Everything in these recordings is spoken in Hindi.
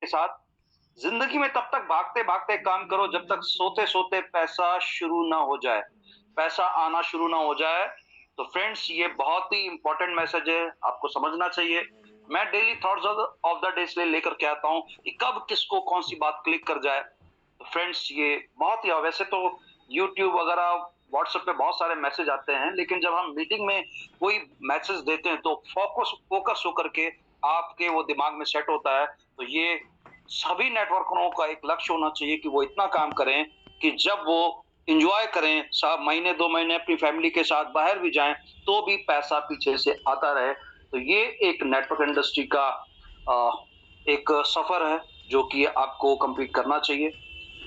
के साथ जिंदगी में तब तक भागते भागते काम करो जब तक सोते सोते पैसा शुरू ना हो जाए, पैसा आना शुरू ना हो जाए। तो फ्रेंड्स, ये बहुत ही इंपॉर्टेंट मैसेज है, आपको समझना चाहिए। मैं daily thoughts of the day इसलिए लेकर के आता हूँ कि कब किसको कौन सी बात क्लिक कर जाए। तो फ्रेंड्स, ये बहुत ही, वैसे तो यूट्यूब वगैरह व्हाट्सएप पे बहुत सारे मैसेज आते हैं, लेकिन जब हम मीटिंग में कोई मैसेज देते हैं तो फोकस फोकस होकर के आपके वो दिमाग में सेट होता है। तो ये सभी नेटवर्करों का एक लक्ष्य होना चाहिए कि वो इतना काम करें कि जब वो एंजॉय करें, साहब महीने 2 महीने अपनी फैमिली के साथ बाहर भी जाएं, तो भी पैसा पीछे से आता रहे। तो ये एक नेटवर्क इंडस्ट्री का एक सफर है जो कि आपको कंप्लीट करना चाहिए।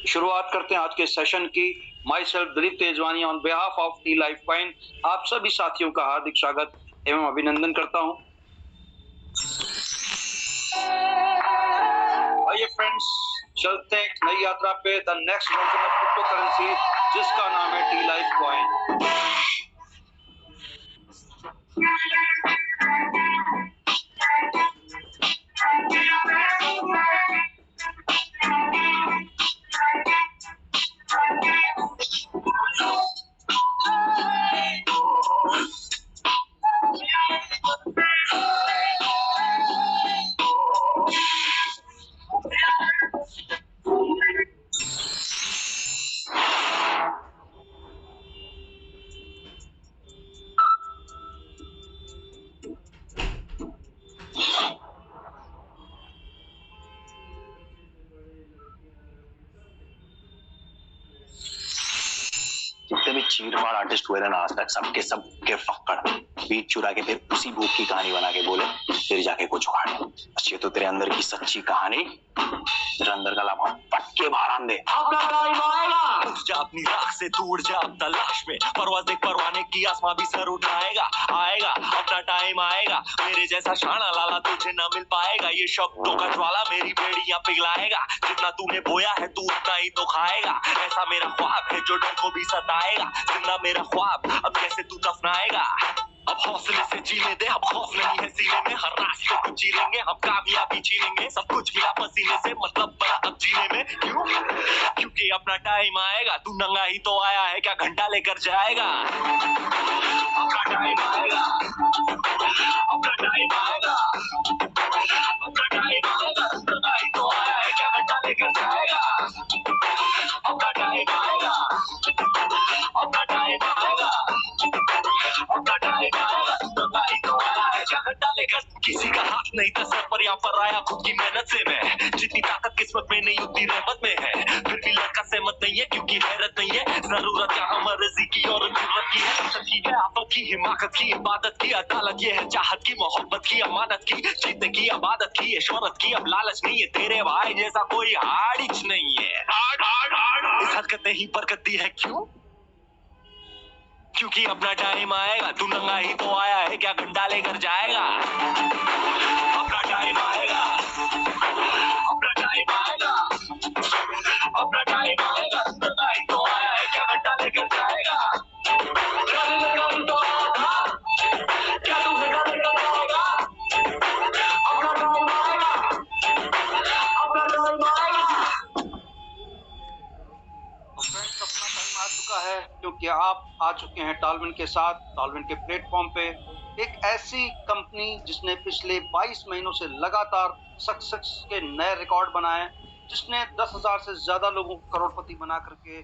शुरुआत करते हैं आज के सेशन की। My self Dilip Tejwani on behalf of tea life point आप सभी साथियों का हार्दिक स्वागत एवं अभिनंदन करता हूं। आइए फ्रेंड्स, चलते हैं एक नई यात्रा पे, the next version of crypto currency, जिसका नाम है टी लाइफ कॉइन। जितने भी चीरफाड़ आर्टिस्ट हुए ना आज तक, सबके सब के फक्कड़ बीट चुरा के फिर उसी भूख की कहानी बना के बोले फिर जाके कुछ उखाड़े। अच्छी तो तेरे अंदर की सच्ची कहानी, तेरे अंदर का लाभ पटके बाहर आन दे। अपना टाइम आएगा, उठ जा अपनी राख से, तू उड़ जा अब तलाश में, परवाज देख परवाने की, आसमां भी सर उठाएगा। आएगा अपना टाइम आएगा, मेरे जैसा शाना लाला तुझे ना मिल पाएगा। ये शब्दों का ज्वाला मेरी बेड़ियां पिघलाएगा, जितना तूने बोया है तू उतना ही तो खाएगा। ऐसा मेरा ख्वाब है जो डर को भी सताएगा, जिंदा मेरा ख्वाब अब कैसे तू दफनाएगा। अब हौसले से जीने दे, अब खौफ नहीं है सीने में, हर रास्ते को चीरेंगे हम, कामयाबी छीनेंगे, सब कुछ मिला पसीने से, मतलब बड़ा अब जीने में। क्यों? क्योंकि अपना टाइम आएगा, तू नंगा ही तो आया है, क्या घंटा लेकर जाएगा। अपना टाइम आएगा, अपना टाइम आएगा, अपना टाइम आएगा, तू नंगा ही तो आया है, क्या घंटा लेकर जाएगा। अपना टाइम आएगा, अपना टाइम आएगा, अपना टाइम आएगा, तू नंगा ही तो आया है, क्या घंटा लेकर। किसी का हाथ नहीं था सर पर, यहाँ पर आया खुद की मेहनत से मैं, जितनी ताकत किस्मत में नहीं उतनी रहमत में है। फिर भी लड़का सहमत नहीं है क्योंकि हैरत नहीं है, जरूरत यहाँ मर्जी की और जरूरत की है। सच्ची है आफत की, हिमाकत की, इबादत की, अदालत ये है चाहत की, मोहब्बत की, अमानत की, जीतने की, अबादत की, शोहरत की, अब लालच नहीं है, तेरे भाई जैसा कोई हाड़िच नहीं है। इस हरकत ने ही बरकत दी है, क्यों? क्योंकि अपना टाइम आएगा, तू नंगा ही तो आया है, क्या घंटा लेकर जाएगा। अपना टाइम आएगा, अपना टाइम आएगा, अपना टाइम आएगा, तू नंगा ही तो आया है, क्या घंटा लेकर जाएगा। क्या तू नंगा ही तो आएगा, क्या तू नंगा लेकर जाएगा। अपना टाइम आएगा, अपना टाइम आएगा। फ्रेंड्स, अपना टाइम आ चुका है क्योंकि आप आ चुके हैं टॉलविन के साथ, टॉलविन के प्लेटफॉर्म पे। एक ऐसी कंपनी जिसने पिछले 22 महीनों से लगातार सक्सेस के नए रिकॉर्ड बनाए, जिसने 10,000 से ज्यादा लोगों को करोड़पति बना करके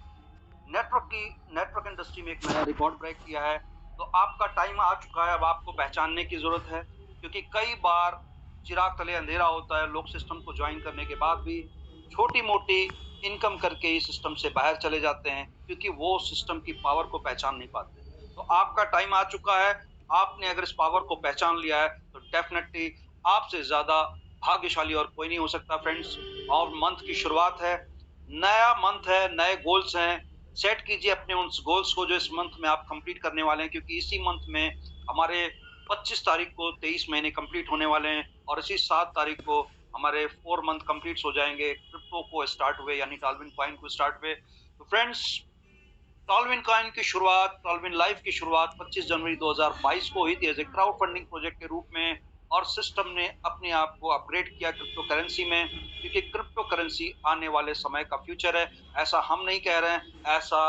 नेटवर्क इंडस्ट्री में एक नया रिकॉर्ड ब्रेक किया है। तो आपका टाइम आ चुका है, अब आपको पहचानने की जरूरत है, क्योंकि कई बार चिराग तले अंधेरा होता है। लोग सिस्टम को ज्वाइन करने के बाद भी छोटी मोटी इनकम करके इस सिस्टम से बाहर चले जाते हैं, क्योंकि वो सिस्टम की पावर को पहचान नहीं पाते। तो आपका टाइम आ चुका है, आपने अगर इस पावर को पहचान लिया है तो डेफिनेटली आपसे ज्यादा भाग्यशाली और कोई नहीं हो सकता फ्रेंड्स। और मंथ की शुरुआत है, नया मंथ है, नए गोल्स हैं। सेट कीजिए अपने उन गोल्स को जो इस मंथ में आप कंप्लीट करने वाले हैं, क्योंकि इसी मंथ में हमारे 25 तारीख को 23 महीने कंप्लीट होने वाले हैं, और इसी 7 तारीख को हमारे 4 मंथ कंप्लीट हो जाएंगे क्रिप्टो को स्टार्ट हुए, यानी टॉलविन कॉइन को स्टार्ट हुए। तो फ्रेंड्स, टॉलविन कॉइन की शुरुआत, टॉलविन लाइफ की शुरुआत 25 जनवरी 2022 को हुई थी as a crowd funding project के रूप में। और सिस्टम ने अपने आप को अपग्रेड किया क्रिप्टो करेंसी में, क्योंकि क्रिप्टो करेंसी आने वाले समय का फ्यूचर है। ऐसा हम नहीं कह रहे हैं, ऐसा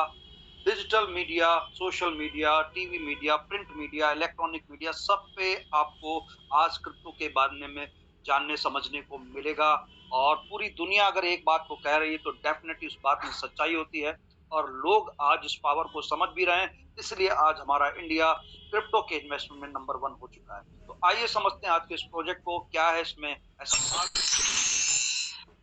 digital media, social media, TV media, print media, electronic media, सब पे आपको आज क्रिप्टो के बारे में जानने समझने को मिलेगा। और पूरी दुनिया अगर एक बात को कह रही है तो डेफिनेटली उस बात में सच्चाई होती है, और लोग आज इस पावर को समझ भी रहे हैं। इसलिए आज हमारा इंडिया क्रिप्टो के इन्वेस्टमेंट में नंबर 1 हो चुका है। तो आइए समझते हैं आज के इस प्रोजेक्ट को, क्या है इसमें ऐसा।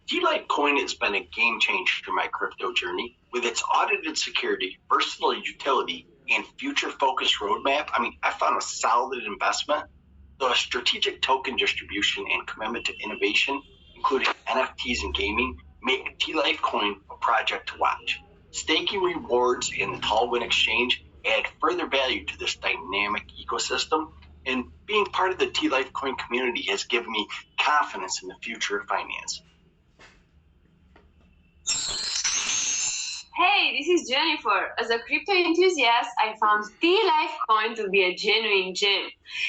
T-Litecoin has been a game changer for my crypto journey. With its audited security, versatile utility, and future-focused roadmap, I found a solid investment. The strategic token distribution and commitment to innovation, including NFTs and gaming, make T-Litecoin a project to watch. Staking rewards in the Tallwin exchange add further value to this dynamic ecosystem, and being part of the T-Litecoin community has given me confidence in the future of finance. Hey, this is Jennifer. As a crypto enthusiast, I found T-Litecoin to be a genuine gem.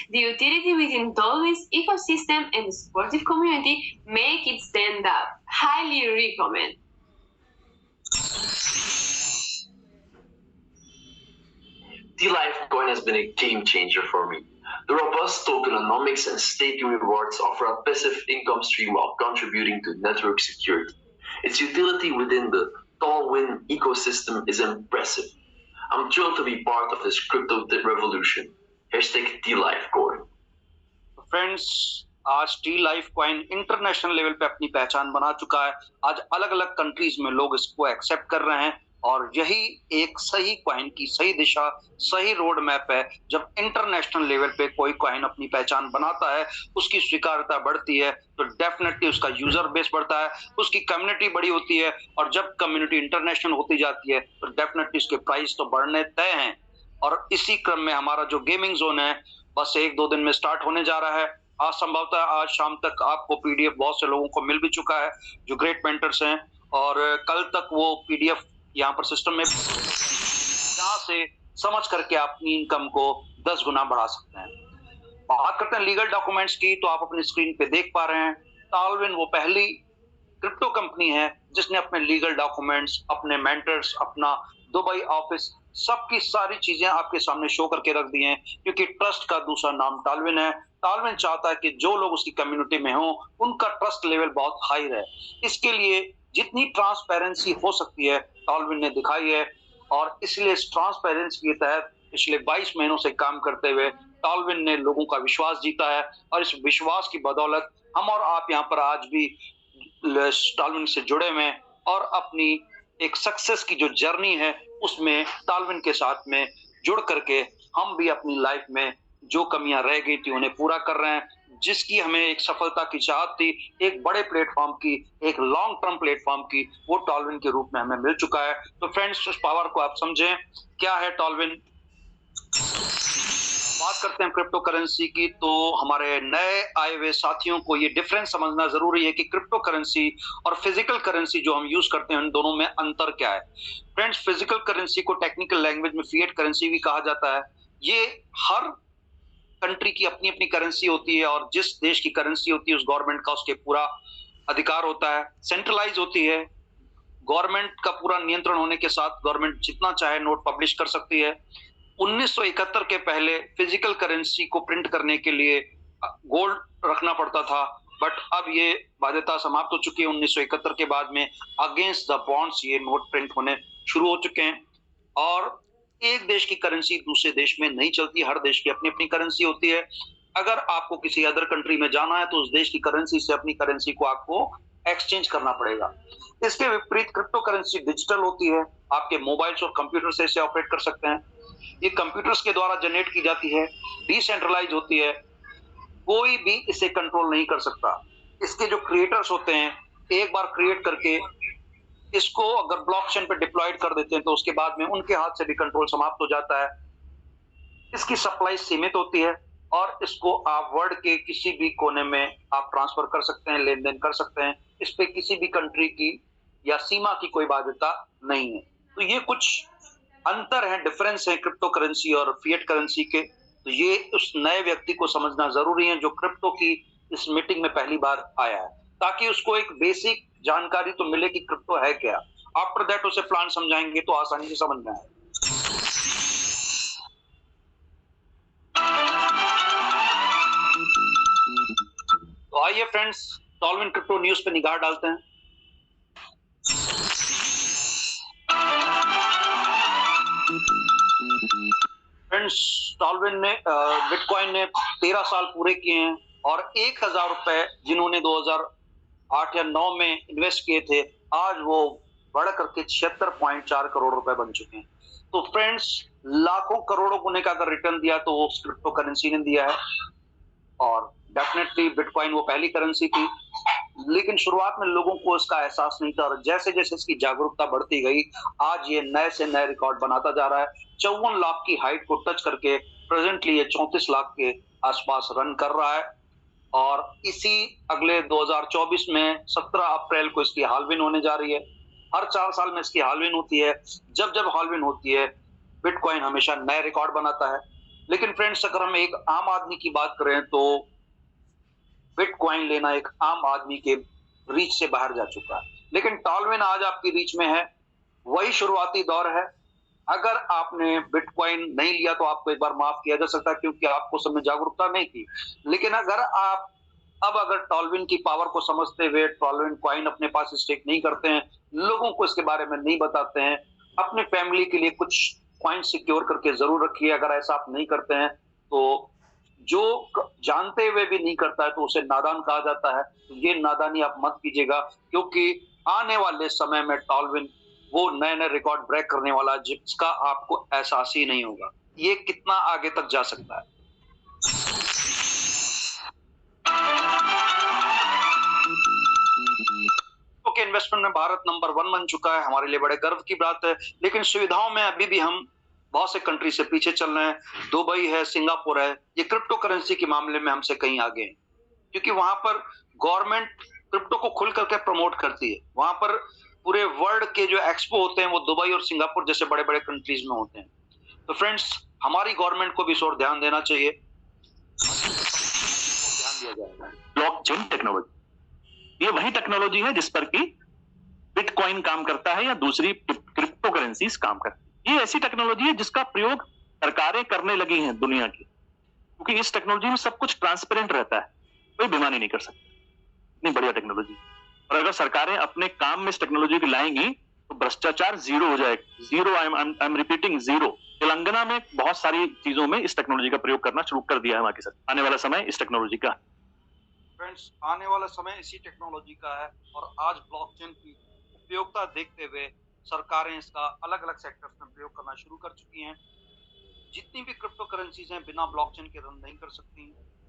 The utility within Tallwin's ecosystem and the supportive community make it stand out. Highly recommend. T-Litecoin has been a game changer for me. The robust tokenomics and staking rewards offer a passive income stream while contributing to network security. Its utility within the Tallwin ecosystem is impressive. I'm thrilled to be part of this crypto revolution. #T-Litecoin. Friends, आज T-Litecoin इंटरनेशनल लेवल पे अपनी पहचान बना चुका है। आज अलग अलग कंट्रीज में लोग इसको एक्सेप्ट कर रहे हैं, और यही एक सही कॉइन की सही दिशा, सही रोड मैप है। जब इंटरनेशनल लेवल पे कोई कॉइन अपनी पहचान बनाता है, उसकी स्वीकार्यता बढ़ती है, तो डेफिनेटली उसका यूजर बेस बढ़ता है, उसकी कम्युनिटी बड़ी होती है, और जब कम्युनिटी इंटरनेशनल होती जाती है तो डेफिनेटली उसके प्राइस तो बढ़ने तय हैं। और इसी क्रम में हमारा जो गेमिंग जोन है बस 1-2 दिन में स्टार्ट होने जा रहा है। आज संभवतः आज शाम तक आपको पीडीएफ बहुत से लोगों को मिल भी चुका है जो ग्रेट मेंटर्स हैं, और कल तक वो पीडीएफ यहाँ पर सिस्टम में जहाँ से समझ करके अपनी इनकम को 10 गुना बढ़ा सकते हैं। बात करते हैं लीगल डॉक्यूमेंट्स की, तो आप अपनी स्क्रीन पे देख पा रहे हैं टालविन वो पहली क्रिप्टो कंपनी है जिसने अपने लीगल डॉक्यूमेंट्स, अपने मेंटर्स, अपना दुबई ऑफिस, सबकी सारी चीजें आपके सामने शो करके रख दी हैं, क्योंकि ट्रस्ट का दूसरा नाम टालविन है। टालविन चाहता है कि जो लोग उसकी कम्युनिटी में हों उनका ट्रस्ट लेवल बहुत हाई रहे। इसके लिए जितनी ट्रांसपेरेंसी हो सकती है टालविन ने दिखाई है, और इसलिए इस ट्रांसपेरेंसी के तहत पिछले 22 महीनों से काम करते हुए टालविन ने लोगों का विश्वास जीता है, और इस विश्वास की बदौलत हम और आप यहाँ पर आज भी टालविन से जुड़े हुए हैं, और अपनी एक सक्सेस की जो जर्नी है उसमें टालविन के साथ में जुड़ करके हम भी अपनी लाइफ में जो कमियां रह गई थी उन्हें पूरा कर रहे हैं। जिसकी हमें एक सफलता की चाहत थी, एक बड़े प्लेटफॉर्म की, एक लॉन्ग टर्म प्लेटफॉर्म की, वो टालविन के रूप में हमें मिल चुका है। तो फ्रेंड्स, उस पावर को आप समझें, क्या है टालविन। बात करते हैं क्रिप्टो करेंसी की, तो हमारे नए आए हुए साथियों को ये डिफरेंस समझना जरूरी है कि क्रिप्टो करेंसी और फिजिकल करेंसी जो हम यूज करते हैं उन दोनों में अंतर क्या है। फ्रेंड्स, फिजिकल करेंसी को टेक्निकल लैंग्वेज में फिएट करेंसी भी कहा जाता है। ये हर कंट्री की अपनी अपनी करेंसी होती है, और जिस देश की करेंसी होती है उस गवर्नमेंट का उसके पूरा अधिकार होता है, सेंट्रलाइज होती है। गवर्नमेंट का पूरा नियंत्रण होने के साथ गवर्नमेंट जितना चाहे नोट पब्लिश कर सकती है। 1971 के पहले फिजिकल करेंसी को प्रिंट करने के लिए गोल्ड रखना पड़ता था, बट अब ये बाध्यता समाप्त हो चुकी है। 1971 के बाद में अगेंस्ट द बॉन्ड्स ये नोट प्रिंट होने शुरू हो चुके हैं, और एक देश की करेंसी दूसरे देश में नहीं चलती, हर देश की अपनी अपनी करेंसी होती है। अगर आपको किसी अदर कंट्री में जाना है तो उस देश की करेंसी से अपनी करेंसी को आपको एक्सचेंज करना पड़ेगा। इसके विपरीत क्रिप्टो करेंसी डिजिटल होती है, आपके मोबाइल्स और कंप्यूटर से इसे ऑपरेट कर सकते हैं। ये कंप्यूटर्स के द्वारा जनरेट की जाती है, डिसेंट्रलाइज होती है, कोई भी इसे कंट्रोल नहीं कर सकता। इसके जो क्रिएटर्स होते हैं, एक बार क्रिएट करके इसको अगर ब्लॉकचेन पे डिप्लॉयड कर देते हैं तो उसके बाद में उनके हाथ से भी कंट्रोल समाप्त हो जाता है। इसकी सप्लाई सीमित होती है, और इसको आप वर्ल्ड के किसी भी कोने में आप ट्रांसफर कर सकते हैं, लेन देन कर सकते हैं। इस पे किसी भी कंट्री की या सीमा की कोई बाध्यता नहीं है। तो ये कुछ अंतर है, डिफरेंस है क्रिप्टो करेंसी और फिएट करेंसी के। तो ये उस नए व्यक्ति को समझना जरूरी है जो क्रिप्टो की इस मीटिंग में पहली बार आया है, ताकि उसको एक बेसिक जानकारी तो मिले कि क्रिप्टो है क्या। आफ्टर दैट उसे प्लान समझाएंगे तो आसानी से समझ में आए। तो आइए फ्रेंड्स, टॉलविन क्रिप्टो न्यूज पे निगाह डालते हैं। फ्रेंड्स, टॉलविन ने बिटकॉइन ने 13 साल पूरे किए हैं और 1000 रुपए जिन्होंने 2008 या 9 में इन्वेस्ट किए थे, आज वो बढ़ करके 76.4 करोड़ रुपए बन चुके हैं। तो फ्रेंड्स, लाखों करोड़ों गुने का अगर रिटर्न दिया तो वो क्रिप्टो करेंसी ने दिया है। और डेफिनेटली बिटकॉइन वो पहली करेंसी थी, लेकिन शुरुआत में लोगों को इसका एहसास नहीं था और जैसे जैसे इसकी जागरूकता बढ़ती गई, आज ये नए से नए रिकॉर्ड बनाता जा रहा है। 54 लाख की हाइट को टच करके प्रेजेंटली ये 34 लाख के आसपास रन कर रहा है। और इसी अगले 2024 में 17 अप्रैल को इसकी हाल्विन होने जा रही है। हर 4 साल में इसकी हाल्विन होती है। जब जब हाल्विन होती है, बिटकॉइन हमेशा नए रिकॉर्ड बनाता है। लेकिन फ्रेंड्स, अगर हम एक आम आदमी की बात करें तो बिटकॉइन लेना एक आम आदमी के रीच से बाहर जा चुका है। लेकिन टॉलविन आज आपकी रीच में है। वही शुरुआती दौर है। अगर आपने बिटकॉइन नहीं लिया तो आपको एक बार माफ किया जा सकता है, क्योंकि आपको समय जागरूकता नहीं थी। लेकिन अगर आप अगर टॉलविन की पावर को समझते हुए टॉलविन कॉइन अपने पास स्टेक नहीं करते हैं, लोगों को इसके बारे में नहीं बताते हैं, अपने फैमिली के लिए कुछ कॉइन सिक्योर करके जरूर रखिए। अगर ऐसा आप नहीं करते हैं तो जो जानते हुए भी नहीं करता है तो उसे नादान कहा जाता है। तो ये नादानी आप मत कीजिएगा, क्योंकि आने वाले समय में टॉलविन वो नए नए रिकॉर्ड ब्रेक करने वाला जिसका आपको एहसास ही नहीं होगा ये कितना आगे तक जा सकता है। के इन्वेस्टमेंट में भारत नंबर 1 बन चुका है, हमारे लिए बड़े गर्व की बात है। लेकिन सुविधाओं में अभी भी हम बहुत से कंट्री से पीछे चल रहे हैं। दुबई है, सिंगापुर है, ये क्रिप्टो करेंसी के मामले में हमसे कहीं आगे हैं, क्योंकि वहां पर गवर्नमेंट क्रिप्टो को खुल करके प्रमोट करती है। वहां पर पूरे वर्ल्ड के जो एक्सपो होते हैं वो दुबई और सिंगापुर जैसे बड़े बड़े कंट्रीज में होते हैं। तो फ्रेंड्स, हमारी गवर्नमेंट को भी इस ओर ध्यान देना चाहिए। ध्यान दिया जाएगा। ब्लॉकचेन टेक्नोलॉजी, ये वही टेक्नोलॉजी है जिस पर कि बिटकॉइन काम करता है या दूसरी क्रिप्टो करेंसीज काम करती है। ये ऐसी टेक्नोलॉजी है जिसका प्रयोग सरकारें करने लगी हैं दुनिया की, क्योंकि इस टेक्नोलॉजी में सब कुछ ट्रांसपेरेंट रहता है, कोई बेईमानी नहीं कर सकता। इतनी बढ़िया टेक्नोलॉजी, और अगर सरकारें अपने काम में इस टेक्नोलॉजी को लाएंगी तो भ्रष्टाचार जीरो हो जाएगा। Zero, I am repeating, zero. Telangana में बहुत सारी चीजों में इस टेक्नोलॉजी का प्रयोग करना शुरू कर दिया है वहां की सरकार। आने वाला समय इस टेक्नोलॉजी का, फ्रेंड्स, आने वाला समय इसी टेक्नोलॉजी का है। और आज ब्लॉकचेन की उपयोगिता देखते हुए सरकारें इसका अलग अलग सेक्टर्स में प्रयोग करना शुरू कर चुकी हैं। जितनी भी क्रिप्टो करेंसीज हैं बिना ब्लॉकचेन के रन नहीं कर सकती।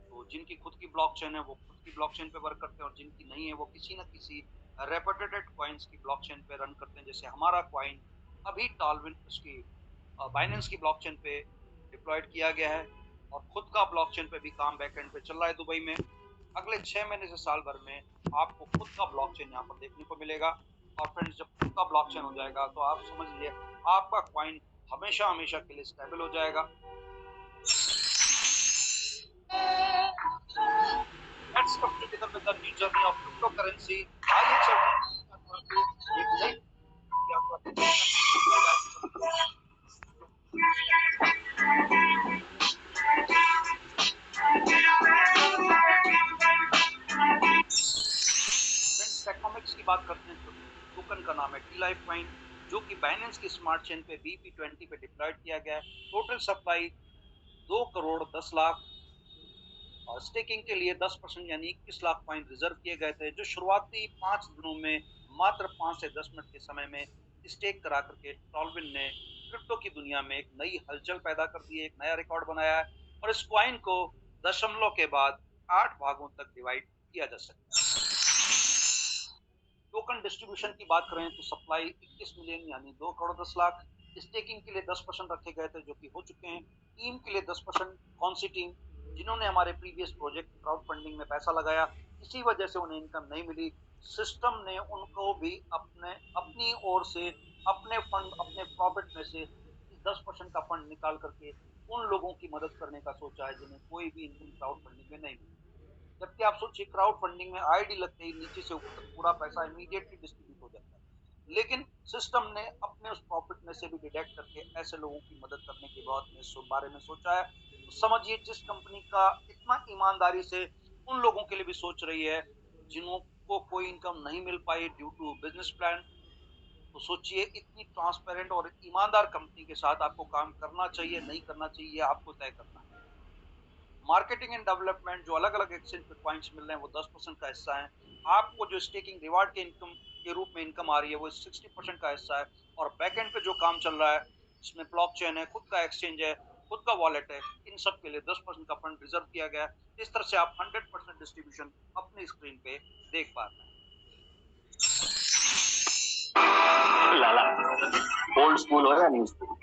तो जिनकी खुद की ब्लॉकचेन है वो खुद की ब्लॉकचेन पे वर्क करते हैं, और जिनकी नहीं है वो किसी न किसी रेपुटेड कॉइन्स की ब्लॉकचेन पे रन करते हैं। जैसे हमारा कॉइन अभी टॉलविन उसकी बाइनेंस की ब्लॉकचेन पे डिप्लॉयड किया गया है, और खुद का ब्लॉकचेन पे भी काम बैकएंड पे चल रहा है दुबई में। अगले 6 महीने से साल भर में आपको खुद का ब्लॉकचेन यहाँ पर देखने को मिलेगा। और फ्रेंड्स, जब खुद का ब्लॉकचेन हो जाएगा तो आप समझ लीजिए आपका कॉइन हमेशा हमेशा के लिए स्टेबल हो जाएगा। Let's come together with the new journey of cryptocurrency. आइए चलते हैं एक टेक्नोमिक्स की बात करते हैं तो टोकन का नाम है टी-लाइफ कॉइन, जो कि बाइनेंस की स्मार्ट चेन पे BP20 पे डिप्लॉयड किया गया है। टोटल सप्लाई 2 करोड़ 10 लाख, और स्टेकिंग के लिए 10% यानी 21 लाख कॉइन रिजर्व किए गए थे, जो शुरुआती 5 दिनों में मात्र 5 से 10 मिनट के समय में स्टेक करा करके टॉलविन ने क्रिप्टो की दुनिया में एक नई हलचल पैदा कर दी है, एक नया रिकॉर्ड बनाया है। और इस कॉइन को दशमलव के बाद 8 भागों तक डिवाइड किया जा सकता है। टोकन डिस्ट्रीब्यूशन की बात करें तो सप्लाई 21 मिलियन यानी 2 करोड़ 10 लाख, स्टेकिंग के लिए 10% रखे गए थे जो कि हो चुके हैं। टीम के लिए 10%, कौन सी टीम? जिन्होंने हमारे प्रीवियस प्रोजेक्ट क्राउड फंडिंग में पैसा लगाया, इसी वजह से उन्हें इनकम नहीं मिली। सिस्टम ने उनको भी अपनी ओर से अपने फंड, अपने प्रॉफिट में से 10% का फंड निकाल करके उन लोगों की मदद करने का सोचा है जिन्हें कोई भी इनकम क्राउड फंडिंग में नहीं मिली। जबकि आप सोचिए क्राउड फंडिंग में आईडी लगते ही नीचे से ऊपर तक पूरा पैसा इमीडिएटली डिस्ट्रीब्यूट हो जाता है, लेकिन सिस्टम ने अपने उस प्रॉफिट में से भी डिडक्ट करके ऐसे लोगों की मदद करने के बारे में सोचा है। तो समझिए जिस कंपनी का इतना ईमानदारी से उन लोगों के लिए भी सोच रही है जिन्हों को कोई इनकम नहीं मिल पाई ड्यू टू बिजनेस प्लान, तो सोचिए इतनी ट्रांसपेरेंट और ईमानदार कंपनी के साथ आपको काम करना चाहिए नहीं करना चाहिए आपको तय करना है। मार्केटिंग एंड डेवलपमेंट जो अलग अलग एक्सचेंज पे पॉइंट्स मिल रहे हैं वो 10% का हिस्सा है। आपको जो स्टेकिंग रिवार्ड के इनकम के रूप में इनकम आ रही है वो 60% का हिस्सा है। और बैकएंड पे जो काम चल रहा है जिसमें ब्लॉकचेन है, खुद का एक्सचेंज है, खुद का वॉलेट है, इन सब के लिए 10% का फंड रिजर्व किया गया है। इस तरह से आप 100% डिस्ट्रीब्यूशन अपनी स्क्रीन पे देख पा रहे हैं। लाला, ओल्ड स्कूल हो या न्यू स्कूल,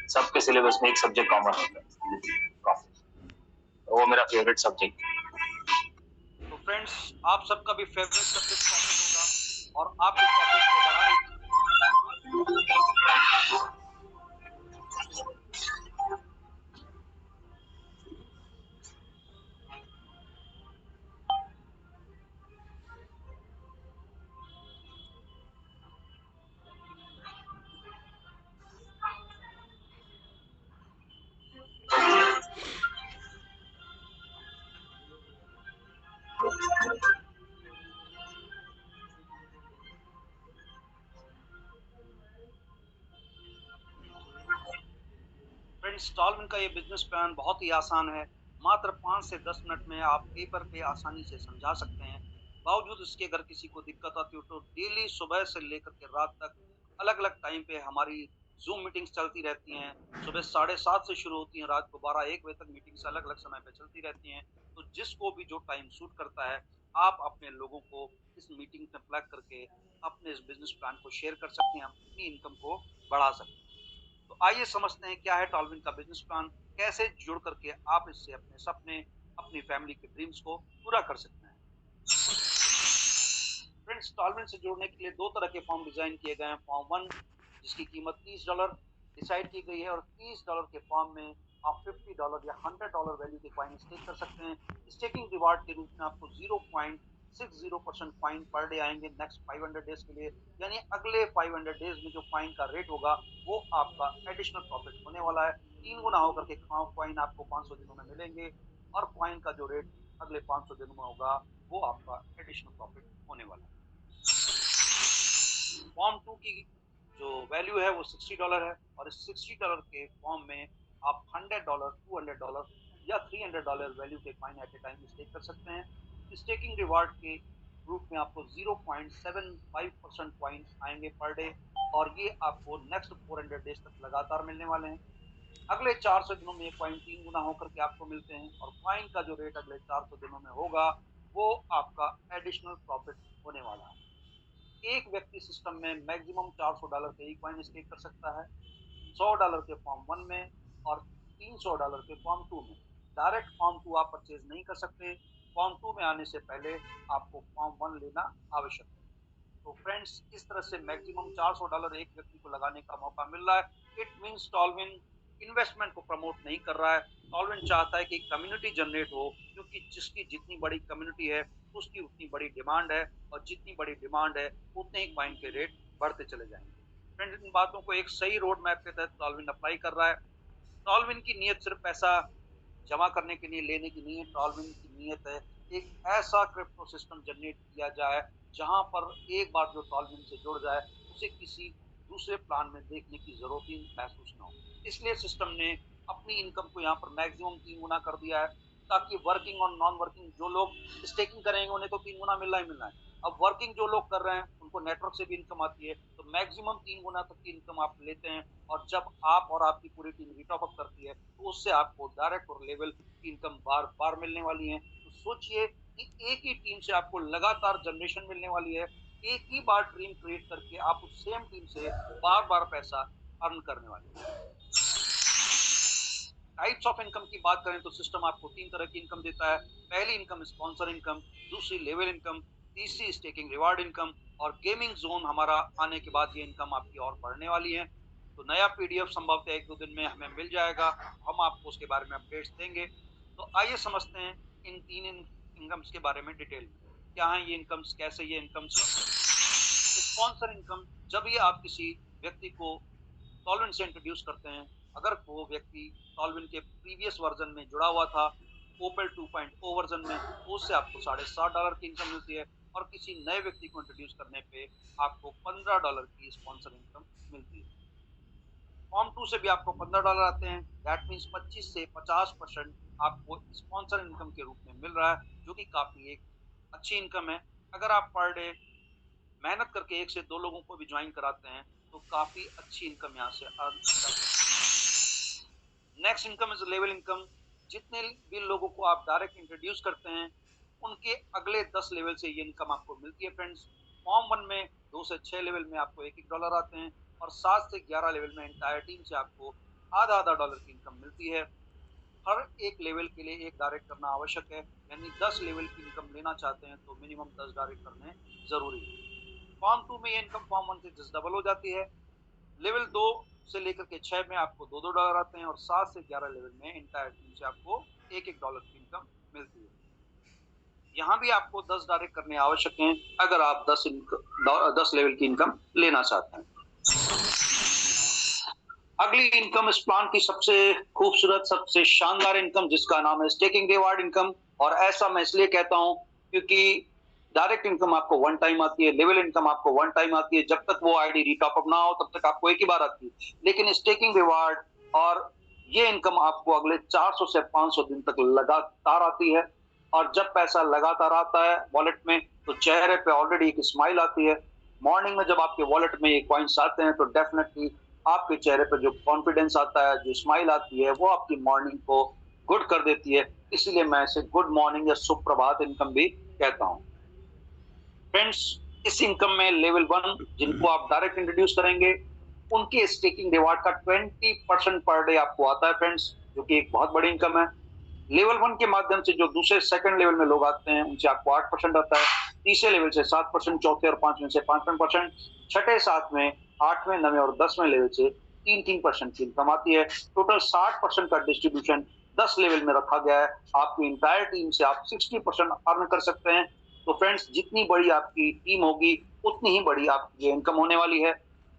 सबके सिलेबस में एक सब्जेक्ट कॉमन होता है, प्रॉफिट। वो मेरा फेवरेट सब्जेक्ट है। तो फ्रेंड्स आप सबका भी फेवरेट सब्जेक्ट प्रॉफिट होगा और आपके प्रॉफिट को बढ़ाने फ्रेंड्स स्टॉलमेंट का ये बिजनेस प्लान बहुत ही आसान है। मात्र 5 से 10 मिनट में आप पेपर पे आसानी से समझा सकते हैं। बावजूद इसके अगर किसी को दिक्कत आती हो तो डेली सुबह से लेकर के रात तक अलग अलग टाइम पे हमारी जूम मीटिंग्स चलती रहती हैं। सुबह 7:30 से शुरू होती हैं, रात को 12-1 बजे तक मीटिंग्स अलग अलग समय पे चलती रहती हैं। तो जिसको भी जो टाइम सूट करता है आप अपने लोगों को इस मीटिंग में प्लग करके अपने इस बिजनेस प्लान को शेयर कर सकते हैं, अपनी इनकम को बढ़ा सकते हैं। तो आइए समझते हैं क्या है टॉलविन का बिजनेस प्लान, कैसे जुड़ करके आप इससे अपने सपने, अपनी फैमिली के ड्रीम्स को पूरा कर सकते हैं। फ्रेंड्स टॉलविन से जुड़ने के लिए दो तरह के फॉर्म डिजाइन किए गए हैं। फॉर्म 1 जिसकी कीमत $30 डिसाइड की गई है और $30 के फॉर्म में आप $50 या $100 वैल्यू के कॉइन स्टेक कर सकते हैं। स्टेकिंग रिवार्ड के रूप में आपको 0.60% कॉइन पर डे आएंगे नेक्स्ट 500 डेज के लिए, यानी अगले 500 डेज में जो कॉइन का रेट होगा वो आपका एडिशनल प्रॉफिट होने वाला है। 3 गुना होकर के कॉइन आपको 500 दिनों में मिलेंगे और कॉइन का जो रेट अगले 500 दिनों में होगा वो आपका एडिशनल प्रॉफिट होने वाला है। फॉर्म 2 की जो वैल्यू है वो $60 है और इस $60 के फॉर्म में आप $100, $200 या $300 वैल्यू के coin at a time stake कर सकते हैं। स्टेकिंग रिवार्ड के रूप में आपको 0.75% कॉइन आएंगे पर डे और ये आपको नेक्स्ट 400 डेज तक लगातार मिलने वाले हैं। अगले 400 दिनों में ये कॉइन 3 गुना होकर के आपको मिलते हैं और कॉइन का जो रेट अगले 400 दिनों में होगा वो आपका एडिशनल प्रॉफिट होने वाला है। एक व्यक्ति सिस्टम में मैक्सिमम $400 के ही कॉइन स्टेक कर सकता है, $100 के फॉर्म 1 में और $300 के फॉर्म 2 में। डायरेक्ट फॉर्म 2 आप परचेज नहीं कर सकते, फॉर्म 2 में आने से पहले आपको फॉर्म 1 लेना आवश्यक है। तो फ्रेंड्स इस तरह से मैक्सिमम $400 एक व्यक्ति को लगाने का मौका मिल रहा है। इट मींस टॉलविन इन्वेस्टमेंट को प्रमोट नहीं कर रहा है। टॉलविन चाहता है कि कम्युनिटी जनरेट हो, क्योंकि जिसकी जितनी बड़ी कम्युनिटी है उसकी उतनी बड़ी डिमांड है और जितनी बड़ी डिमांड है उतने ही कॉइन के रेट बढ़ते चले जाएंगे। फ्रेंड्स इन बातों को एक सही रोड मैप के तहत टॉलविन अप्लाई कर रहा है। टॉलविन की नीयत सिर्फ पैसा जमा करने के लिए लेने की नहीं है। टॉलविन की नीयत है एक ऐसा क्रिप्टो सिस्टम जनरेट किया जाए जहां पर एक बार जो टॉलविन से जुड़ जाए उसे किसी दूसरे प्लान में देखने की जरूरत ही महसूस ना हो। इसलिए सिस्टम ने अपनी इनकम को यहाँ पर मैक्सिमम 3 गुना कर दिया है, ताकि वर्किंग और नॉन वर्किंग जो लोग स्टेकिंग करेंगे उन्हें तो 3 गुना मिलना ही मिलना है। अब वर्किंग जो लोग कर रहे हैं उनको नेटवर्क से भी इनकम आती है, तो मैक्सिमम 3 गुना तक की इनकम आप लेते हैं। और जब आप और आपकी पूरी टीम रिटॉप अप करती है तो उससे आपको डायरेक्ट और लेवल की इनकम बार बार मिलने वाली है। तो सोचिए कि एक ही टीम से आपको लगातार जनरेशन मिलने वाली है। एक ही बार टीम क्रिएट करके आप उस सेम टीम से बार बार पैसा अर्न करने वाले हैं। टाइप्स ऑफ इनकम की बात करें तो सिस्टम आपको 3 तरह की इनकम देता है। पहली इनकम स्पॉन्सर इनकम, दूसरी लेवल इनकम, तीसरी स्टेकिंग रिवार्ड इनकम और गेमिंग जोन हमारा आने के बाद ये इनकम आपकी और बढ़ने वाली है। तो नया PDF संभवतः 1-2 दिन में हमें मिल जाएगा, हम आपको उसके बारे में अपडेट्स देंगे। तो आइए समझते हैं इन 3 इनकम्स के बारे में डिटेल में। क्या हैं ये इनकम्स, कैसे ये इनकम्स हैं? स्पॉन्सर इनकम, जब ये आप किसी व्यक्ति को टॉलविन से इंट्रोड्यूस करते हैं, अगर वो व्यक्ति टॉलविन के प्रीवियस वर्जन में जुड़ा हुआ था, ओपेल 2.0 वर्जन में, तो उससे आपको $7.5 की इनकम मिलती है, और किसी नए व्यक्ति को इंट्रोड्यूस करने पे आपको $15 की स्पॉन्सर इनकम मिलती है। फॉर्म 2 से भी आपको $15 आते हैं, दैट मीन्स 25 से 50% आपको स्पॉन्सर इनकम के रूप में मिल रहा है, जो कि काफी एक अच्छी इनकम है। अगर आप पर डे मेहनत करके 1 से 2 लोगों को भी ज्वाइन कराते हैं तो काफी अच्छी इनकम यहाँ से अर्न कर सकते हैं। Next income is level income. जितने भी लोगों को आप डायरेक्ट इंट्रोड्यूस करते हैं, उनके अगले 10 लेवल से ये इनकम आपको मिलती है फ्रेंड्स। फॉर्म 1 में 2 से 6 लेवल में आपको $1-1 आते हैं, और 7 से 11 लेवल में एंटायर टीम से आपको आधा डॉलर की इनकम मिलती है। हर एक लेवल के लिए एक डायरेक्ट करना आवश्यक है, यानी 10 लेवल की इनकम लेना चाहते हैं तो मिनिमम 10 डायरेक्ट करने जरूरी है। फॉर्म 2 में ये इनकम फॉर्म 1 से 10 डबल हो जाती है। लेवल 2 से लेकर के 6 में आपको $2-2 आते हैं, और 7 से 11 लेवल में एंटायर टीम से आपको $1-1 की इनकम मिलती है। यहाँ भी आपको 10 डायरेक्ट करने आवश्यक हैं अगर आप 10 लेवल की इनकम लेना चाहते हैं। अगली इनकम इस प्लान की सबसे खूबसूरत, सबसे शानदार इनकम, जिसका नाम है स्टेकिंग रिवार्ड इनकम। और ऐसा मैं इसलिए कहता हूं क्योंकि डायरेक्ट इनकम आपको 1 टाइम आती है, लेवल इनकम आपको 1 टाइम आती है। जब तक वो आईडी रीटॉप अप ना हो तब तक आपको एक ही बार आती है, लेकिन स्टेकिंग रिवार्ड और ये इनकम आपको अगले 400 से 500 दिन तक लगातार आती है। और जब पैसा लगातार आता है वॉलेट में, तो चेहरे पे ऑलरेडी एक स्माइल आती है। मॉर्निंग में जब आपके वॉलेट में ये कॉइन्स आते हैं तो डेफिनेटली आपके चेहरे पे जो कॉन्फिडेंस आता है, जो स्माइल आती है, वो आपकी मॉर्निंग को गुड कर देती है। इसीलिए मैं इसे गुड मॉर्निंग या सुप्रभात इनकम भी कहता हूँ। फ्रेंड्स, इस इनकम में लेवल 1 जिनको आप डायरेक्ट इंट्रोड्यूस करेंगे, उनके स्टेकिंग रिवार्ड का 20% पर डे आपको आता है फ्रेंड्स, जो कि एक बहुत बड़ी इनकम है। लेवल 1 के माध्यम से जो दूसरे सेकंड लेवल में लोग आते हैं, उनसे आपको 8% आता है, तीसरे लेवल से 7%, चौथे और 5वें से 5%, छठे, 7वें, 8वें, 9वें और 10वें लेवल से 3% की इनकम आती है। टोटल 60% का डिस्ट्रीब्यूशन 10 लेवल में रखा गया है। आपकी इंटायर टीम से आप 60% अर्न कर सकते हैं। तो फ्रेंड्स, जितनी बड़ी आपकी टीम होगी उतनी ही बड़ी आपकी इनकम होने वाली है।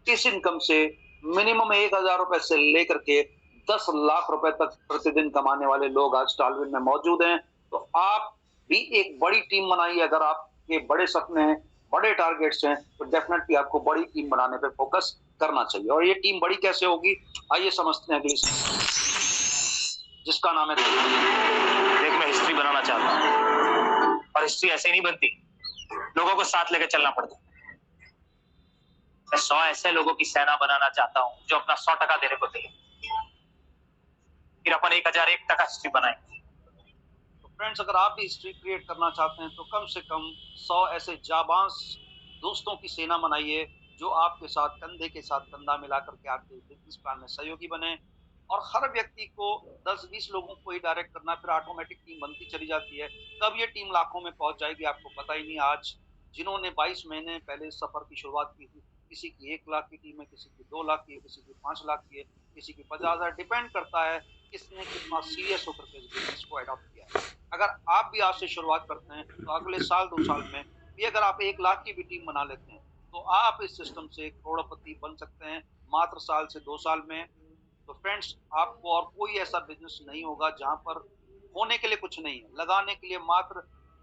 इस इनकम से मिनिमम $1,000 से लेकर के 10 लाख रुपए तक प्रतिदिन कमाने वाले लोग आज टॉलविन में मौजूद हैं। तो आप भी एक बड़ी टीम बनाइए। अगर आपके बड़े सपने हैं, बड़े टारगेट्स हैं, तो डेफिनेटली आपको बड़ी टीम बनाने पे फोकस करना चाहिए। और ये टीम बड़ी कैसे होगी, आइए समझते हैं अगली, जिसका नाम है देख, मैं हिस्ट्री बनाना चाहता हूँ, और हिस्ट्री ऐसे नहीं बनती, लोगों को साथ लेकर चलना पड़ता है। मैं 100 ऐसे लोगों की सेना बनाना चाहता हूँ जो अपना 100% देने को तैयार, फिर अपन 1001 हिस्ट्री बनाएंगे। तो फ्रेंड्स, अगर आप भी हिस्ट्री क्रिएट करना चाहते हैं तो कम से कम 100 ऐसे जाबाज दोस्तों की सेना बनाइए, जो आपके साथ कंधे के साथ कंधा मिला करके आपके बिजनेस प्लान में सहयोगी बने। और हर व्यक्ति को 10-20 लोगों को ही डायरेक्ट करना, फिर ऑटोमेटिक टीम बनती चली जाती है। कब ये टीम लाखों में पहुंच जाएगी आपको पता ही नहीं। आज जिन्होंने 22 महीने पहले सफर की शुरुआत की थी, किसी की 1 लाख की टीम है, किसी की 2 लाख की है, किसी की 5 लाख की है, किसी की 50,000, डिपेंड करता है किसने कितना सीरियस होकर के इस बिजनेस को अडॉप्ट किया है। अगर आप भी आज से शुरुआत करते हैं तो अगले साल 2 साल में भी अगर आप 1 लाख की भी टीम बना लेते हैं तो आप इस सिस्टम से करोड़पति बन सकते हैं मात्र साल से 2 साल में। तो फ्रेंड्स, आपको और कोई ऐसा बिजनेस नहीं होगा जहां पर होने के लिए कुछ नहीं है, लगाने के लिए मात्र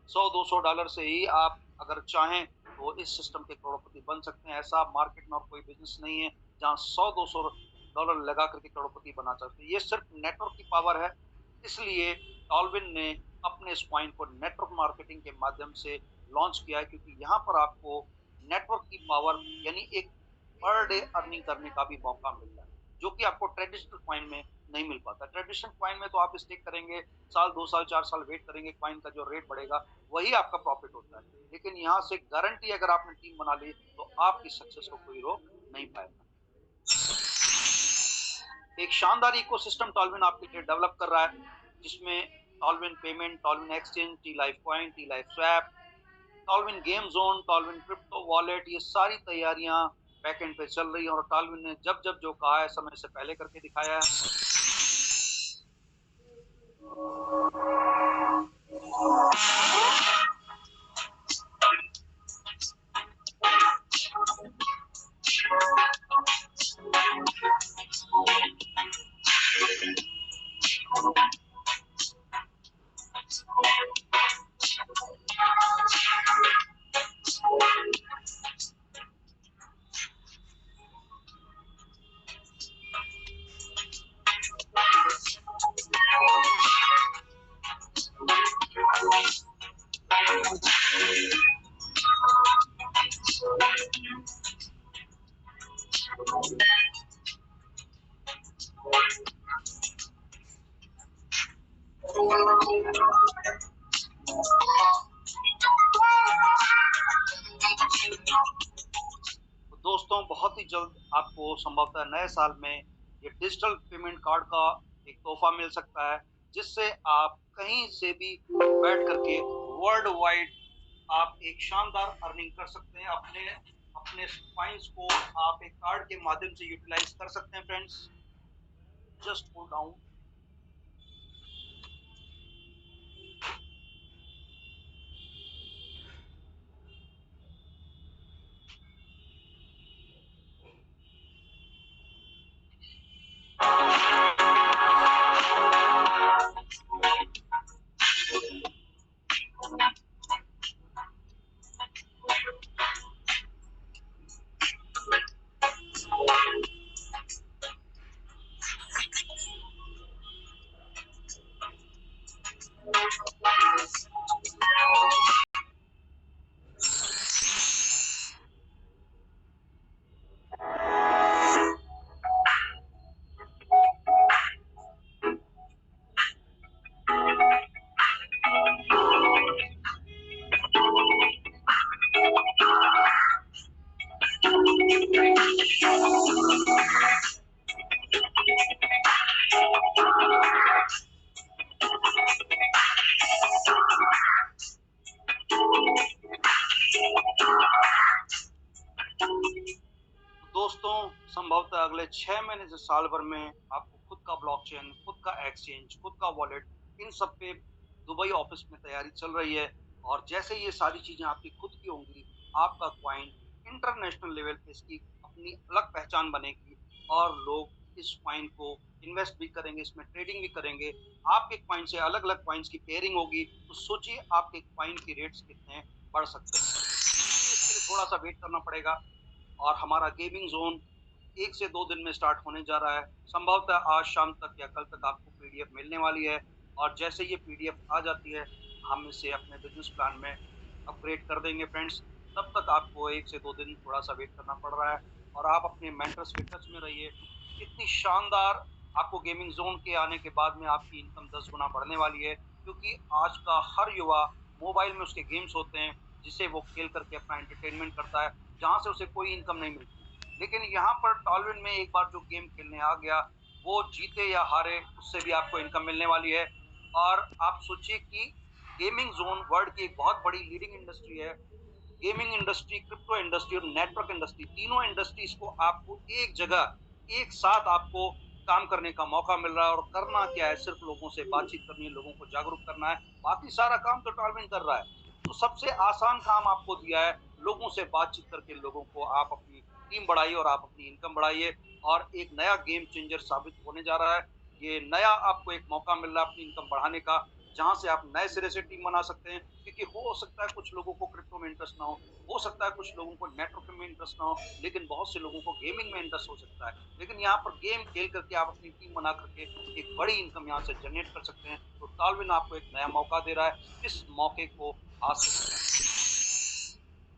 $100-200 से ही आप अगर चाहें तो इस सिस्टम के करोड़पति बन सकते हैं। ऐसा मार्केट में और कोई बिजनेस नहीं है जहां $100-200 लगा करके करोड़पति बना सकते हैं। ये सिर्फ नेटवर्क की पावर है। इसलिए टॉलविन ने अपने इस पॉइंट को नेटवर्क मार्केटिंग के माध्यम से लॉन्च किया है, क्योंकि यहाँ पर आपको नेटवर्क की पावर यानी एक पर डे अर्निंग करने का भी मौका मिल रहा है, जो कि आपको ट्रेडिशनल कॉइन में नहीं मिल पाता। ट्रेडिशनल कॉइन में तो आप स्टेक करेंगे, साल 2 साल 4 साल वेट करेंगे, कॉइन का जो रेट बढ़ेगा वही आपका प्रॉफिट होता है। लेकिन यहाँ से गारंटी अगर आपने टीम बना ली तो आपकी सक्सेस को कोई रोक नहीं पाएगा। एक शानदार इकोसिस्टम टॉलविन आपके लिए डेवलप कर रहा है, जिसमें टॉलविन payment, टॉलविन exchange, tea life coin, tea life swap, टॉलविन game zone, टॉलविन crypto wallet, ये सारी तैयारियां बैकएंड पे चल रही है और टॉलविन ने जब जब जो कहा है समय से पहले करके दिखाया है। दोस्तों बहुत ही जल्द आपको संभवतः नए साल में ये डिजिटल पेमेंट कार्ड का एक तोहफा मिल सकता है, जिससे आप कहीं से भी बैठ करके वर्ल्ड वाइड आप एक शानदार अर्निंग कर सकते हैं। अपने अपने फाइंड्स को आप एक कार्ड के माध्यम से यूटिलाइज कर सकते हैं फ्रेंड्स। Just pull down. दोस्तों संभवतः अगले 6 महीने से साल भर में आपको खुद का ब्लॉकचेन, खुद का एक्सचेंज, खुद का वॉलेट, इन सब पे दुबई ऑफिस में तैयारी चल रही है। और जैसे ये सारी चीजें आपकी खुद की होंगी, आपका क्वाइन इंटरनेशनल लेवल पे इसकी अपनी अलग पहचान बनेगी और लोग इस क्वाइन को इन्वेस्ट भी करेंगे, इसमें ट्रेडिंग भी करेंगे। आपके क्वाइन से अलग अलग क्वाइंस की पेयरिंग होगी, तो सोचिए आपके क्वाइन की रेट्स कितने बढ़ सकते हैं। इसके लिए थोड़ा सा वेट करना पड़ेगा और हमारा गेमिंग जोन 1 से 2 दिन में स्टार्ट होने जा रहा है। संभवतः आज शाम तक या कल तक आपको पीडीएफ मिलने वाली है और जैसे ये पीडीएफ आ जाती है हम इसे अपने बिजनेस प्लान में अपग्रेड कर देंगे फ्रेंड्स। तब तक आपको 1 से 2 दिन थोड़ा सा वेट करना पड़ रहा है और आप अपने मेंटर्स के टच में रहिए। इतनी शानदार आपको गेमिंग जोन के आने के बाद में आपकी इनकम 10 गुना बढ़ने वाली है, क्योंकि आज का हर युवा मोबाइल में उसके गेम्स होते हैं जिसे वो खेल करके अपना एंटरटेनमेंट करता है, जहाँ से उसे कोई इनकम नहीं मिलती। लेकिन यहाँ पर टॉलविन में एक बार जो गेम खेलने आ गया, वो जीते या हारे उससे भी आपको इनकम मिलने वाली है। और आप सोचिए कि गेमिंग जोन वर्ल्ड की एक बहुत बड़ी लीडिंग इंडस्ट्री है। गेमिंग इंडस्ट्री, क्रिप्टो इंडस्ट्री और नेटवर्क इंडस्ट्री, तीनों इंडस्ट्रीज को आपको एक जगह एक साथ आपको काम करने का मौका मिल रहा है। और करना क्या है, सिर्फ लोगों से बातचीत करनी है, लोगों को जागरूक करना है, बाकी सारा काम तो टॉलविन कर रहा है। तो सबसे आसान काम आपको दिया है, लोगों से बातचीत करके लोगों को आप अपनी टीम बढ़ाइए और आप अपनी इनकम बढ़ाइए। और एक नया गेम चेंजर साबित होने जा रहा है। ये नया आपको एक मौका मिल रहा है अपनी इनकम बढ़ाने का, जहां से आप नए सिरे से टीम बना सकते हैं। क्योंकि हो सकता है कुछ लोगों को क्रिप्टो में इंटरेस्ट ना हो सकता है कुछ लोगों को नेटवर्क में इंटरेस्ट ना हो, लेकिन बहुत से लोगों को गेमिंग में इंटरेस्ट हो सकता है। लेकिन यहाँ पर गेम खेल करके आप अपनी टीम बना करके एक बड़ी इनकम यहाँ से जनरेट कर सकते हैं। तो टॉलविन आपको एक नया मौका दे रहा है, इस मौके को हाथ से पकड़ें।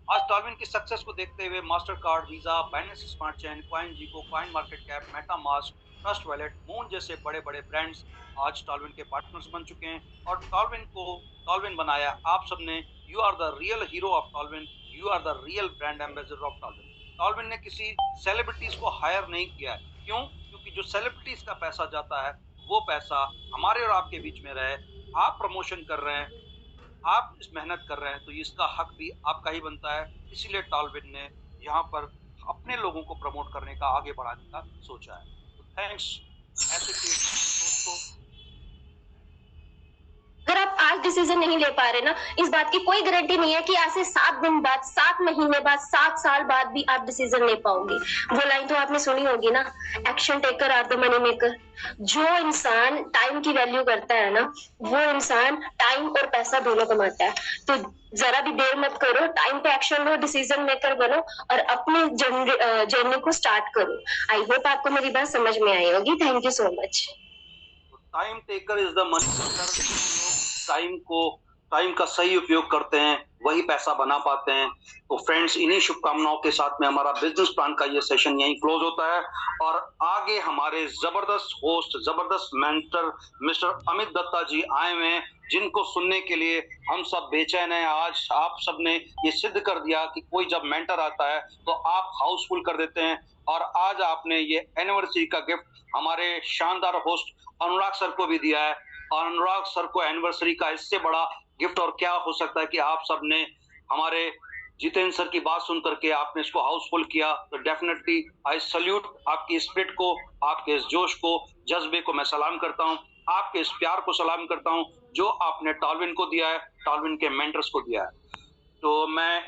आज टॉलविन की सक्सेस को देखते हुए master card, visa, Binance smart chain, CoinGecko, coin market cap, MetaMask, trust wallet, moon जैसे बड़े बड़े ब्रांड्स आज टॉलविन के पार्टनर्स बन चुके हैं और टॉलविन को टॉलविन बनाया आप सबने। You are the real hero of टॉलविन, you are the real brand ambassador of टॉलविन। टॉलविन ने किसी सेलिब्रिटीज को हायर नहीं किया है। क्यों? क्योंकि जो सेलिब्रिटीज का पैसा जाता है वो पैसा हमारे और आपके बीच में रहे। आप प्रमोशन कर रहे हैं, आप इस मेहनत कर रहे हैं, तो इसका हक भी आपका ही बनता है। इसीलिए टॉलविन ने यहाँ पर अपने लोगों को प्रमोट करने का, आगे बढ़ाने का सोचा है। तो थैंक्स ऐसे के दोस्तों। अगर आप आज डिसीजन नहीं ले पा रहे ना, इस बात की कोई गारंटी नहीं है कि आज से 7 दिन बाद, 7 महीने बाद, 7 साल बाद भी आप डिसीजन ले पाओगे। वो लाइन तो आपने सुनी होगी ना, action taker are the money maker. जो इंसान टाइम की वैल्यू करता है ना, वो इंसान टाइम और पैसा दोनों कमाता है। तो जरा भी देर मत करो, टाइम पे एक्शन लो, डिसीजन मेकर बनो और अपने जर्नी को स्टार्ट करो। आई होप आपको मेरी बात समझ में आई होगी। Thank you so much. Time taker is the money maker. Time का सही उपयोग करते हैं, वही पैसा बना पाते हैं। तो फ्रेंड्स, इन्हीं शुभकामनाओं के साथ में हमारा बिजनेस प्लान का ये सेशन यहीं क्लोज होता है और आगे हमारे जबरदस्त होस्ट, जबरदस्त मेंटर मिस्टर अमित दत्ता जी आए हुए हैं, जिनको सुनने के लिए हम सब बेचैन हैं। आज आप सब ने ये सिद्ध कर दिया कि कोई जब मेंटर आता है तो आप हाउसफुल कर देते हैं। और आज आपने ये एनिवर्सरी का गिफ्ट हमारे शानदार होस्ट अनुराग सर को भी दिया है। और अनुराग सर को एनिवर्सरी का इससे बड़ा गिफ्ट और क्या हो सकता है कि आप सब ने हमारे जितेंद्र सर की बात सुन करके आपने इसको हाउसफुल किया। तो डेफिनेटली आई सल्यूट आपकी स्पिरिट को, आपके इस जोश को, जज्बे को मैं सलाम करता हूं। आपके इस प्यार को सलाम करता हूं जो आपने टॉलविन को दिया है, टॉलविन के मेंटर्स को दिया है। तो मैं